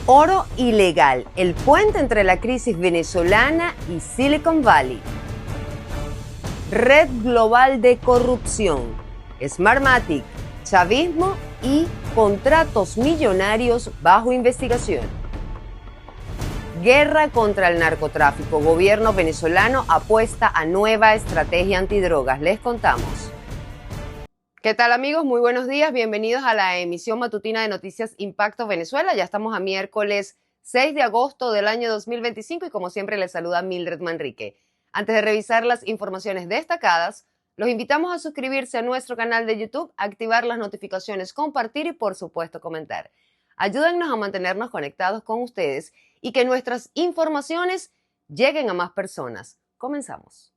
Oro ilegal, el puente entre la crisis venezolana y Silicon Valley. Red global de corrupción, Smartmatic, chavismo y contratos millonarios bajo investigación. Guerra contra el narcotráfico, gobierno venezolano apuesta a nueva estrategia antidrogas. Les contamos. ¿Qué tal, amigos? Muy buenos días, bienvenidos a la emisión matutina de Noticias Impacto Venezuela. Ya estamos a miércoles 6 de agosto del año 2025 y como siempre les saluda Mildred Manrique. Antes de revisar las informaciones destacadas, los invitamos a suscribirse a nuestro canal de YouTube, activar las notificaciones, compartir y por supuesto comentar. Ayúdennos a mantenernos conectados con ustedes y que nuestras informaciones lleguen a más personas. Comenzamos.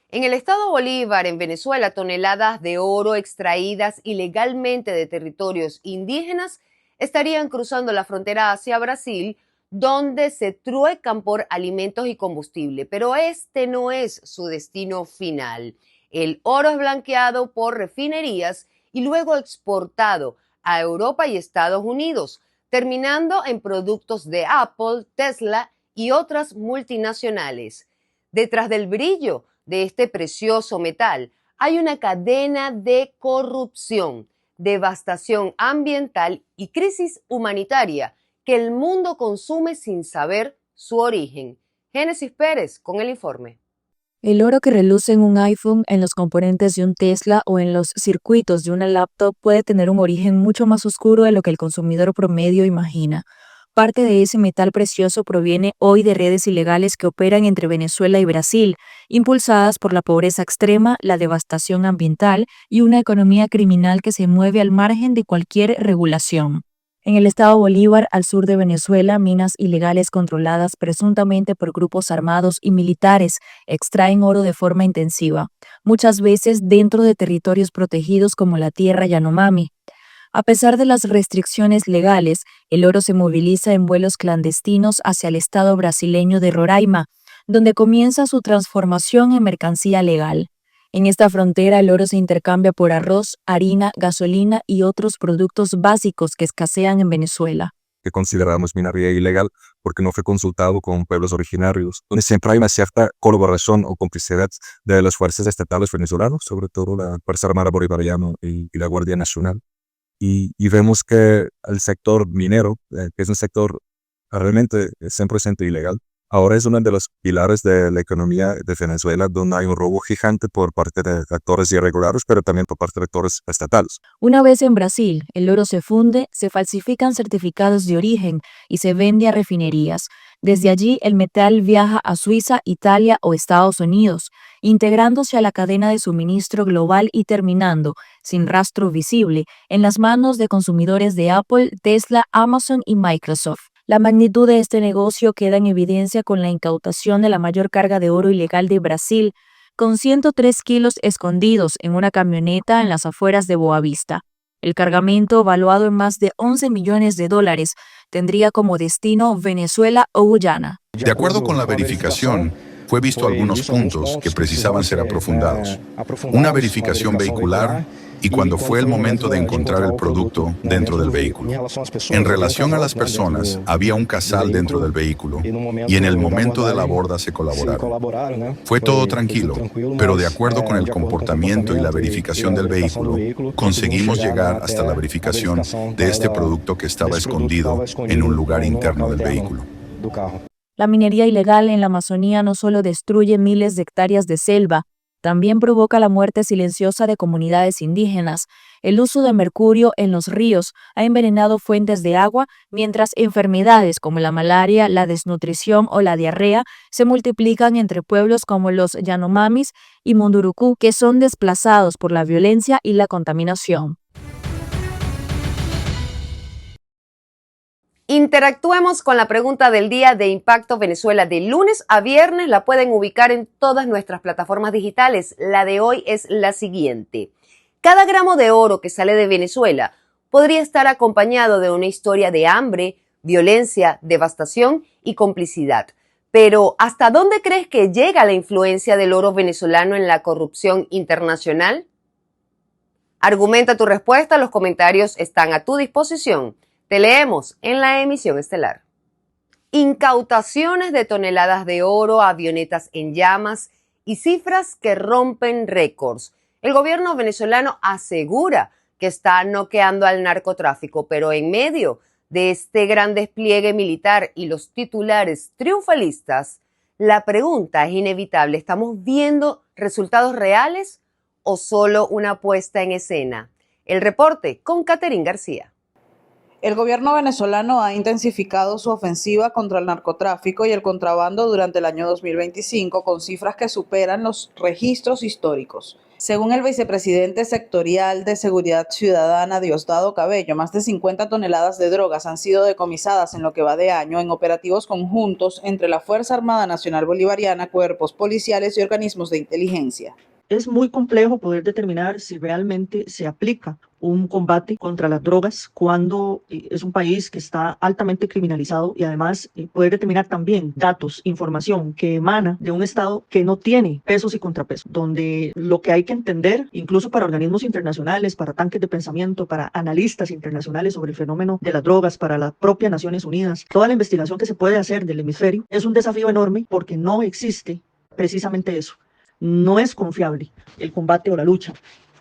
En el estado Bolívar, en Venezuela, toneladas de oro extraídas ilegalmente de territorios indígenas estarían cruzando la frontera hacia Brasil, donde se truecan por alimentos y combustible. Pero este no es su destino final. El oro es blanqueado por refinerías y luego exportado a Europa y Estados Unidos, terminando en productos de Apple, Tesla y otras multinacionales. Detrás del brillo de este precioso metal hay una cadena de corrupción, devastación ambiental y crisis humanitaria que el mundo consume sin saber su origen. Génesis Pérez con el informe. El oro que reluce en un iPhone, en los componentes de un Tesla o en los circuitos de una laptop puede tener un origen mucho más oscuro de lo que el consumidor promedio imagina. Parte de ese metal precioso proviene hoy de redes ilegales que operan entre Venezuela y Brasil, impulsadas por la pobreza extrema, la devastación ambiental y una economía criminal que se mueve al margen de cualquier regulación. En el estado Bolívar, al sur de Venezuela, minas ilegales controladas presuntamente por grupos armados y militares extraen oro de forma intensiva, muchas veces dentro de territorios protegidos como la tierra Yanomami. A pesar de las restricciones legales, el oro se moviliza en vuelos clandestinos hacia el estado brasileño de Roraima, donde comienza su transformación en mercancía legal. En esta frontera, el oro se intercambia por arroz, harina, gasolina y otros productos básicos que escasean en Venezuela. Que consideramos minería ilegal porque no fue consultado con pueblos originarios, donde siempre hay una cierta colaboración o complicidad de las fuerzas estatales venezolanas, sobre todo la Fuerza Armada Bolivariana y la Guardia Nacional. Y vemos que el sector minero, que es un sector realmente 100% ilegal, ahora es uno de los pilares de la economía de Venezuela, donde hay un robo gigante por parte de actores irregulares, pero también por parte de actores estatales. Una vez en Brasil, el oro se funde, se falsifican certificados de origen y se vende a refinerías. Desde allí, el metal viaja a Suiza, Italia o Estados Unidos, integrándose a la cadena de suministro global y terminando, sin rastro visible, en las manos de consumidores de Apple, Tesla, Amazon y Microsoft. La magnitud de este negocio queda en evidencia con la incautación de la mayor carga de oro ilegal de Brasil, con 103 kilos escondidos en una camioneta en las afueras de Boavista. El cargamento, valuado en más de 11 millones de dólares, tendría como destino Venezuela o Guyana. De acuerdo con la verificación, fue visto algunos puntos que precisaban ser aprofundados. Una verificación vehicular y cuando fue el momento de encontrar el producto dentro del vehículo. En relación a las personas, había un casal dentro del vehículo y en el momento de la borda se colaboraron. Fue todo tranquilo, pero de acuerdo con el comportamiento y la verificación del vehículo, conseguimos llegar hasta la verificación de este producto que estaba escondido en un lugar interno del vehículo. La minería ilegal en la Amazonía no solo destruye miles de hectáreas de selva, también provoca la muerte silenciosa de comunidades indígenas. El uso de mercurio en los ríos ha envenenado fuentes de agua, mientras enfermedades como la malaria, la desnutrición o la diarrea se multiplican entre pueblos como los Yanomamis y Mundurucú, que son desplazados por la violencia y la contaminación. Interactuemos con la pregunta del día de Impacto Venezuela de lunes a viernes. La pueden ubicar en todas nuestras plataformas digitales. La de hoy es la siguiente. Cada gramo de oro que sale de Venezuela podría estar acompañado de una historia de hambre, violencia, devastación y complicidad. Pero, ¿hasta dónde crees que llega la influencia del oro venezolano en la corrupción internacional? Argumenta tu respuesta, los comentarios están a tu disposición. Te leemos en la emisión estelar. Incautaciones de toneladas de oro, avionetas en llamas y cifras que rompen récords. El gobierno venezolano asegura que está noqueando al narcotráfico, pero en medio de este gran despliegue militar y los titulares triunfalistas, la pregunta es inevitable. ¿Estamos viendo resultados reales o solo una puesta en escena? El reporte con Catherine García. El gobierno venezolano ha intensificado su ofensiva contra el narcotráfico y el contrabando durante el año 2025 con cifras que superan los registros históricos. Según el vicepresidente sectorial de Seguridad Ciudadana, Diosdado Cabello, más de 50 toneladas de drogas han sido decomisadas en lo que va de año en operativos conjuntos entre la Fuerza Armada Nacional Bolivariana, cuerpos policiales y organismos de inteligencia. Es muy complejo poder determinar si realmente se aplica un combate contra las drogas cuando es un país que está altamente criminalizado y además poder determinar también datos, información que emana de un estado que no tiene pesos y contrapesos, donde lo que hay que entender, incluso para organismos internacionales, para tanques de pensamiento, para analistas internacionales sobre el fenómeno de las drogas, para la propia Naciones Unidas, toda la investigación que se puede hacer del hemisferio es un desafío enorme porque no existe precisamente eso. No es confiable el combate o la lucha.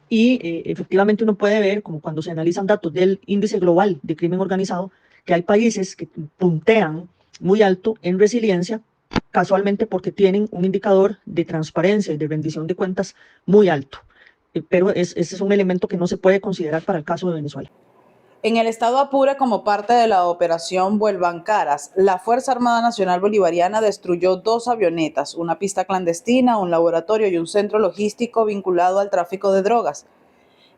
Y efectivamente uno puede ver, como cuando se analizan datos del índice global de crimen organizado, que hay países que puntean muy alto en resiliencia, casualmente porque tienen un indicador de transparencia y de rendición de cuentas muy alto. Pero ese es un elemento que no se puede considerar para el caso de Venezuela. En el estado Apure, como parte de la operación Vuelvan Caras, la Fuerza Armada Nacional Bolivariana destruyó 2 avionetas, una pista clandestina, un laboratorio y un centro logístico vinculado al tráfico de drogas.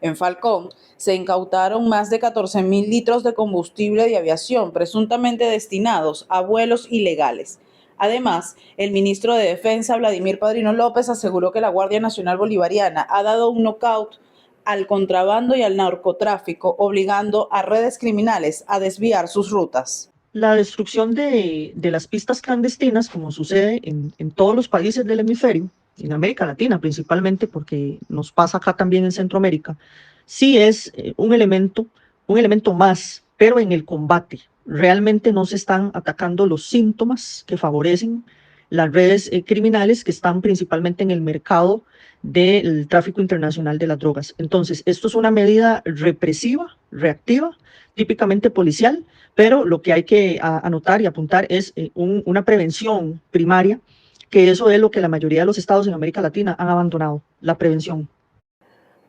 En Falcón se incautaron más de 14.000 litros de combustible de aviación, presuntamente destinados a vuelos ilegales. Además, el ministro de Defensa, Vladimir Padrino López, aseguró que la Guardia Nacional Bolivariana ha dado un knockout al contrabando y al narcotráfico, obligando a redes criminales a desviar sus rutas. La destrucción de las pistas clandestinas, como sucede en todos los países del hemisferio, en América Latina principalmente, porque nos pasa acá también en Centroamérica, sí es un elemento más, pero en el combate. Realmente no se están atacando los síntomas que favorecen las redes criminales que están principalmente en el mercado del tráfico internacional de las drogas. Entonces, esto es una medida represiva, reactiva, típicamente policial, pero lo que hay que anotar y apuntar es una prevención primaria, que eso es lo que la mayoría de los estados en América Latina han abandonado, la prevención.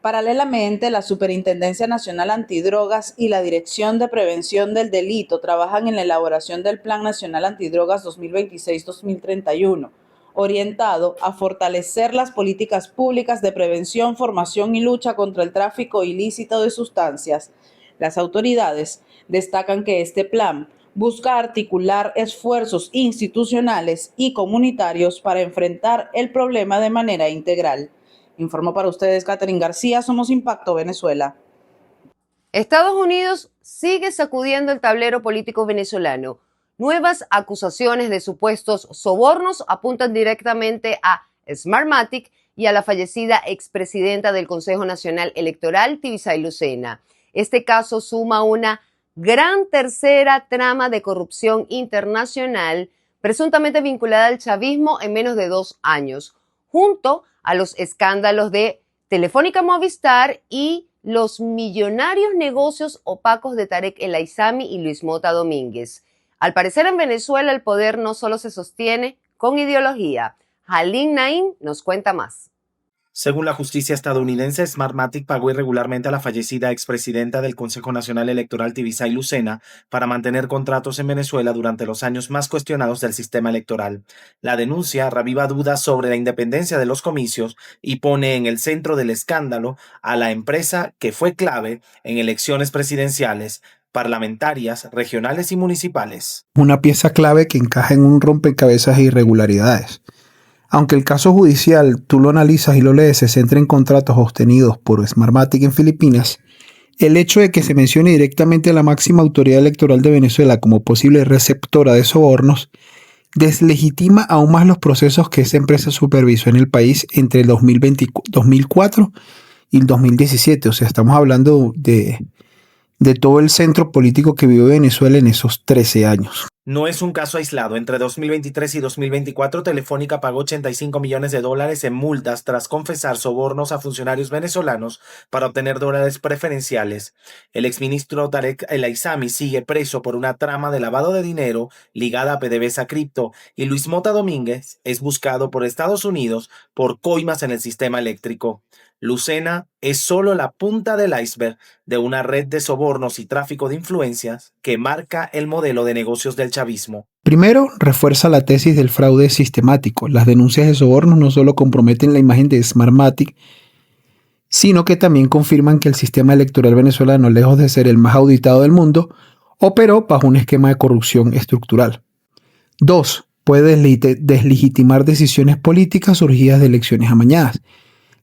Paralelamente, la Superintendencia Nacional Antidrogas y la Dirección de Prevención del Delito trabajan en la elaboración del Plan Nacional Antidrogas 2026-2031, orientado a fortalecer las políticas públicas de prevención, formación y lucha contra el tráfico ilícito de sustancias. Las autoridades destacan que este plan busca articular esfuerzos institucionales y comunitarios para enfrentar el problema de manera integral. Informó para ustedes Catherine García, Somos Impacto Venezuela. Estados Unidos sigue sacudiendo el tablero político venezolano. Nuevas acusaciones de supuestos sobornos apuntan directamente a Smartmatic y a la fallecida expresidenta del Consejo Nacional Electoral, Tibisay Lucena. Este caso suma una gran tercera trama de corrupción internacional presuntamente vinculada al chavismo en menos de 2 años, junto a los escándalos de Telefónica Movistar y los millonarios negocios opacos de Tarek El Aizami y Luis Mota Domínguez. Al parecer en Venezuela el poder no solo se sostiene con ideología. Halim Naim nos cuenta más. Según la justicia estadounidense, Smartmatic pagó irregularmente a la fallecida expresidenta del Consejo Nacional Electoral, Tibisay Lucena, para mantener contratos en Venezuela durante los años más cuestionados del sistema electoral. La denuncia reviva dudas sobre la independencia de los comicios y pone en el centro del escándalo a la empresa que fue clave en elecciones presidenciales, parlamentarias, regionales y municipales. Una pieza clave que encaja en un rompecabezas de irregularidades. Aunque el caso judicial, tú lo analizas y lo lees, se centra en contratos obtenidos por Smartmatic en Filipinas, el hecho de que se mencione directamente a la máxima autoridad electoral de Venezuela como posible receptora de sobornos, deslegitima aún más los procesos que esa empresa supervisó en el país entre el 2004 y el 2017. O sea, estamos hablando de de todo el centro político que vivió Venezuela en esos 13 años. No es un caso aislado. Entre 2023 y 2024, Telefónica pagó $85 millones en multas tras confesar sobornos a funcionarios venezolanos para obtener dólares preferenciales. El exministro Tarek El Aissami sigue preso por una trama de lavado de dinero ligada a PDVSA Cripto, y Luis Mota Domínguez es buscado por Estados Unidos por coimas en el sistema eléctrico. Lucena es solo la punta del iceberg de una red de sobornos y tráfico de influencias que marca el modelo de negocios del chavismo. Primero, refuerza la tesis del fraude sistemático. Las denuncias de sobornos no solo comprometen la imagen de Smartmatic, sino que también confirman que el sistema electoral venezolano, lejos de ser el más auditado del mundo, operó bajo un esquema de corrupción estructural. 2. Puede deslegitimar decisiones políticas surgidas de elecciones amañadas.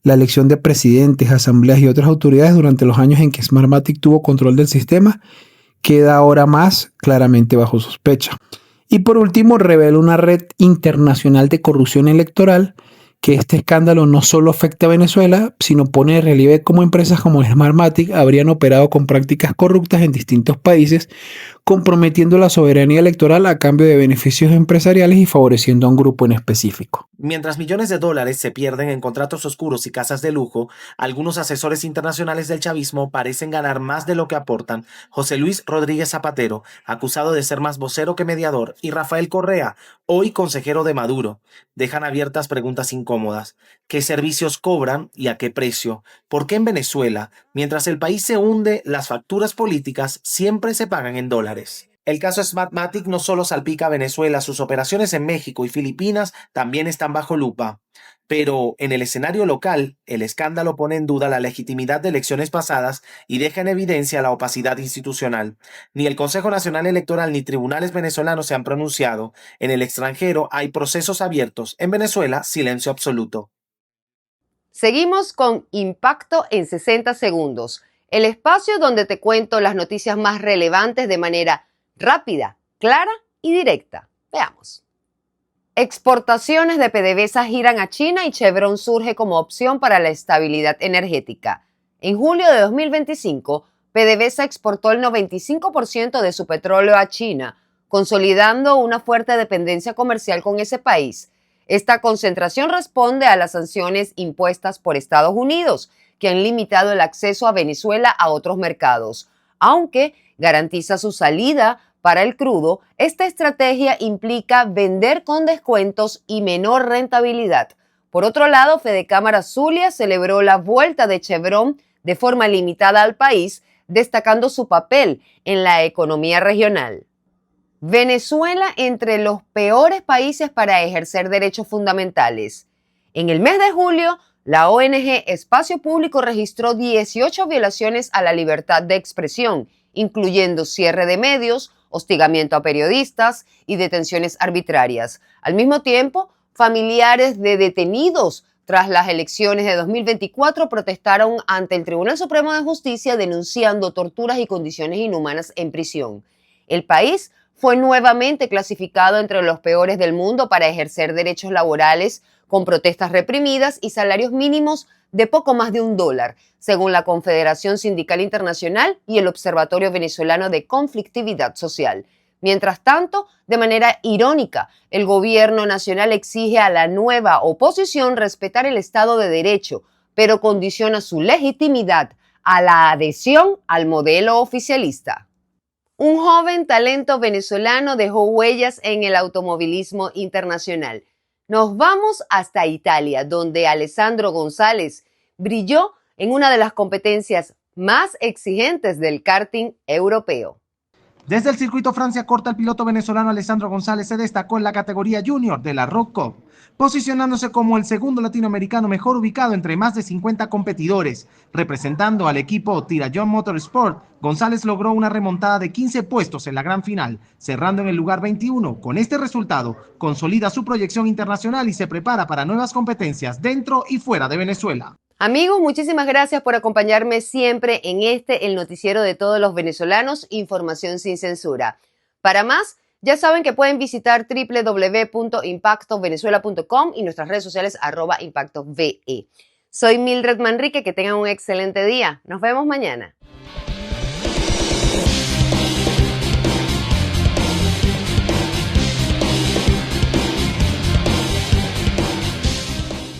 La elección de presidentes, asambleas y otras autoridades durante los años en que Smartmatic tuvo control del sistema queda ahora más claramente bajo sospecha. Y por último, revela una red internacional de corrupción electoral, que este escándalo no solo afecta a Venezuela, sino pone en relieve cómo empresas como Smartmatic habrían operado con prácticas corruptas en distintos países, comprometiendo la soberanía electoral a cambio de beneficios empresariales y favoreciendo a un grupo en específico. Mientras millones de dólares se pierden en contratos oscuros y casas de lujo, algunos asesores internacionales del chavismo parecen ganar más de lo que aportan. José Luis Rodríguez Zapatero, acusado de ser más vocero que mediador, y Rafael Correa, hoy consejero de Maduro, dejan abiertas preguntas incómodas. ¿Qué servicios cobran y a qué precio? ¿Por qué en Venezuela, mientras el país se hunde, las facturas políticas siempre se pagan en dólares? El caso Smartmatic no solo salpica a Venezuela, sus operaciones en México y Filipinas también están bajo lupa. Pero en el escenario local, el escándalo pone en duda la legitimidad de elecciones pasadas y deja en evidencia la opacidad institucional. Ni el Consejo Nacional Electoral ni tribunales venezolanos se han pronunciado. En el extranjero hay procesos abiertos. En Venezuela, silencio absoluto. Seguimos con Impacto en 60 segundos, el espacio donde te cuento las noticias más relevantes de manera rápida, clara y directa. Veamos. Exportaciones de PDVSA giran a China y Chevron surge como opción para la estabilidad energética. En julio de 2025, PDVSA exportó el 95% de su petróleo a China, consolidando una fuerte dependencia comercial con ese país. Esta concentración responde a las sanciones impuestas por Estados Unidos, que han limitado el acceso a Venezuela a otros mercados. Aunque garantiza su salida para el crudo, esta estrategia implica vender con descuentos y menor rentabilidad. Por otro lado, Fedecámara Zulia celebró la vuelta de Chevron de forma limitada al país, destacando su papel en la economía regional. Venezuela entre los peores países para ejercer derechos fundamentales. En el mes de julio, la ONG Espacio Público registró 18 violaciones a la libertad de expresión, incluyendo cierre de medios, hostigamiento a periodistas y detenciones arbitrarias. Al mismo tiempo, familiares de detenidos tras las elecciones de 2024 protestaron ante el Tribunal Supremo de Justicia denunciando torturas y condiciones inhumanas en prisión. El país fue nuevamente clasificado entre los peores del mundo para ejercer derechos laborales, con protestas reprimidas y salarios mínimos de poco más de $1, según la Confederación Sindical Internacional y el Observatorio Venezolano de Conflictividad Social. Mientras tanto, de manera irónica, el gobierno nacional exige a la nueva oposición respetar el Estado de Derecho, pero condiciona su legitimidad a la adhesión al modelo oficialista. Un joven talento venezolano dejó huellas en el automovilismo internacional. Nos vamos hasta Italia, donde Alessandro González brilló en una de las competencias más exigentes del karting europeo. Desde el circuito Francia-Corta, el piloto venezolano Alessandro González se destacó en la categoría junior de la Rock Cup, posicionándose como el segundo latinoamericano mejor ubicado entre más de 50 competidores. Representando al equipo Tirayón Motorsport, González logró una remontada de 15 puestos en la gran final, cerrando en el lugar 21. Con este resultado, consolida su proyección internacional y se prepara para nuevas competencias dentro y fuera de Venezuela. Amigos, muchísimas gracias por acompañarme siempre en el noticiero de todos los venezolanos, información sin censura. Para más, ya saben que pueden visitar www.impactovenezuela.com y nuestras redes sociales @impactove. Soy Mildred Manrique, que tengan un excelente día. Nos vemos mañana.